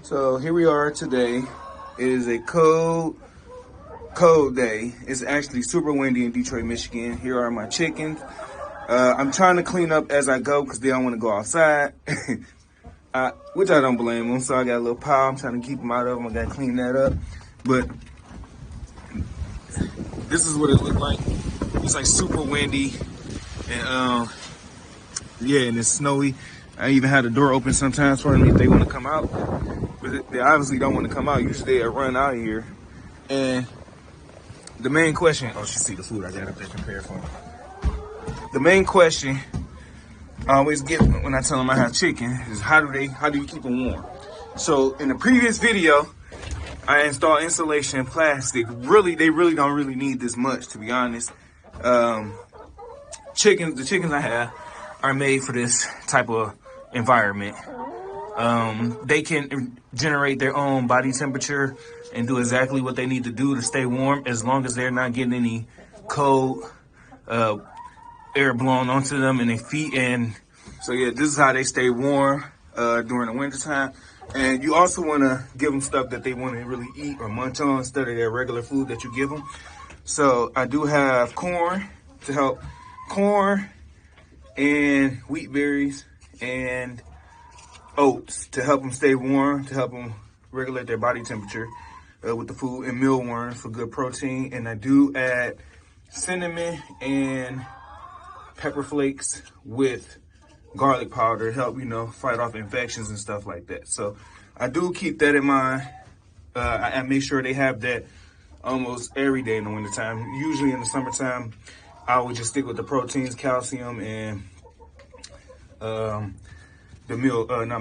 So here we are today. It is a cold day. It's actually super windy in Detroit, Michigan. Here are my chickens. I'm trying to clean up as I go because they don't want to go outside, which I don't blame them. So I got a little pile. I'm trying to keep them out of them. I got to clean that up. But this is what it looked like. It's like super windy and yeah, and it's snowy. I even had the door open sometimes for them if they want to come out. But they obviously don't want to come out. Usually they run out of here. And the main question, oh, she see the food I got up there prepared for them. The main question I always get when I tell them I have chicken is how do you keep them warm? So in the previous video, I installed insulation plastic. They really don't need this much, to be honest. The chickens I have are made for this type of environment. They can generate their own body temperature and do exactly what they need to do to stay warm, as long as they're not getting any cold air blown onto them and their feet. And so yeah, this is how they stay warm during the wintertime. And you also want to give them stuff that they want to really eat or munch on instead of their regular food that you give them. So I do have corn to help, corn and wheat berries and oats to help them stay warm, to help them regulate their body temperature with the food, and mealworms for good protein. And I do add cinnamon and pepper flakes with garlic powder to help, fight off infections and stuff like that. So I do keep that in mind. I make sure they have that almost every day in the wintertime. Usually in the summertime, I would just stick with the proteins, calcium, and not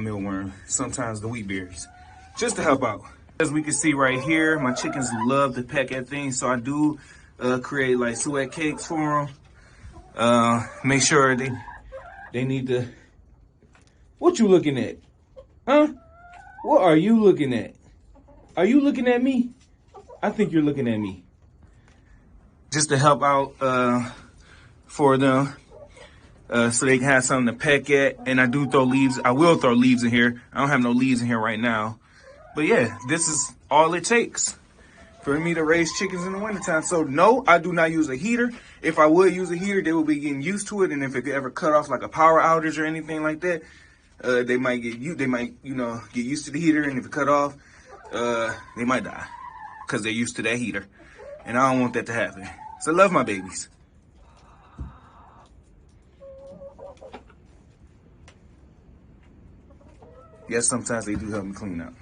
mealworm, sometimes the wheat berries, just to help out. As we can see right here, my chickens love to peck at things, so I do create like suet cakes for them. Make sure they need to. What you looking at? Huh? What are you looking at? Are you looking at me? I think you're looking at me. Just to help out for them. So they can have something to peck at. And I do throw leaves. I will throw leaves in here. I don't have no leaves in here right now. But yeah, this is all it takes for me to raise chickens in the wintertime. So no, I do not use a heater. If I would use a heater, they will be getting used to it. And if it ever cut off like a power outage or anything like that, they might get used to the heater. And if it cut off, they might die because they're used to that heater. And I don't want that to happen. So I love my babies. Yes, sometimes they do help me clean up.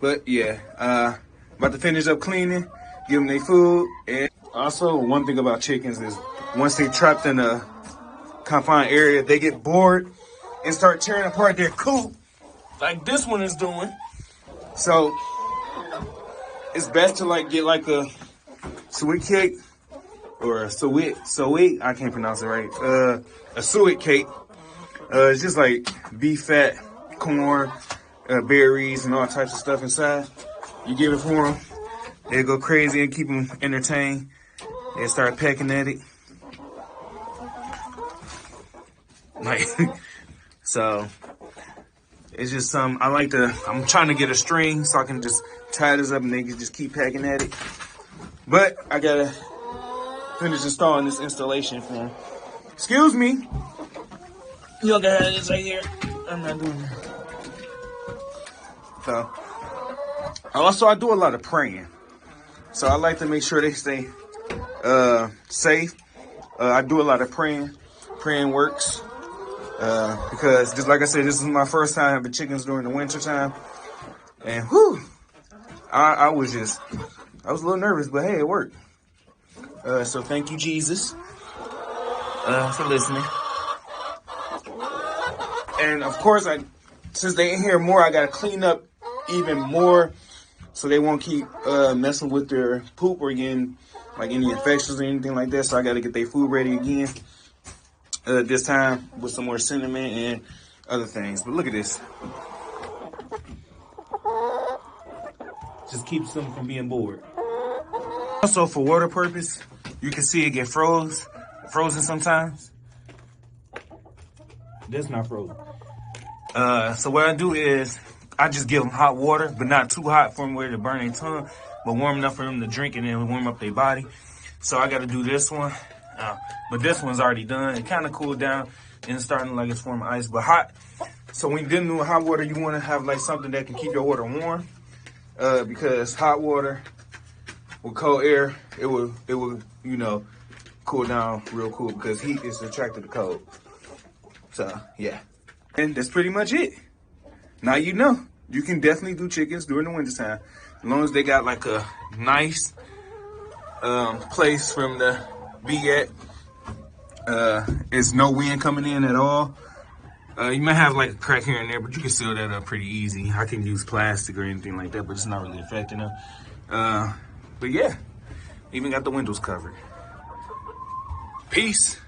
But yeah, about to finish up cleaning, give them their food. And also, one thing about chickens is once they're trapped in a confined area, they get bored and start tearing apart their coop, like this one is doing. So it's best to get like a sweet cake or a suet, I can't pronounce it right. A suet cake. It's just like beef fat, corn, berries, and all types of stuff inside. You give it for them, they'll go crazy and keep them entertained. They start pecking at it. So it's just some. I'm trying to get a string so I can just tie this up and they can just keep pecking at it. But I gotta finish installing this installation for them. Excuse me. You gotta have this right here. I'm not doing that. So, also I do a lot of praying. So I like to make sure they stay safe. I do a lot of praying. Praying works. Because just like I said, this is my first time having chickens during the winter time. And whew, I was a little nervous, but hey, it worked. So thank you, Jesus, for listening. And of course, since they in here more, I gotta clean up even more so they won't keep messing with their poop or getting like any infections or anything like that. So I gotta get their food ready again. This time with some more cinnamon and other things. But look at this. Just keeps them from being bored. Also for water purpose, you can see it get frozen sometimes. That's not frozen. So what I do is I just give them hot water, but not too hot for them where to burn their tongue, but warm enough for them to drink and then warm up their body. So I got to do this one, but this one's already done. It kind of cooled down and it's starting like it's forming ice, but hot. So when you're dealing with hot water, you want to have like something that can keep your water warm, because hot water with cold air, it will you know, cool down real cool because heat is attracted to cold. So yeah, and that's pretty much it. Now you know, you can definitely do chickens during the wintertime. As long as they got like a nice place for them to be at. It's no wind coming in at all. You might have like a crack here and there, but you can seal that up pretty easy. I can use plastic or anything like that, but it's not really affecting them. But yeah, even got the windows covered. Peace.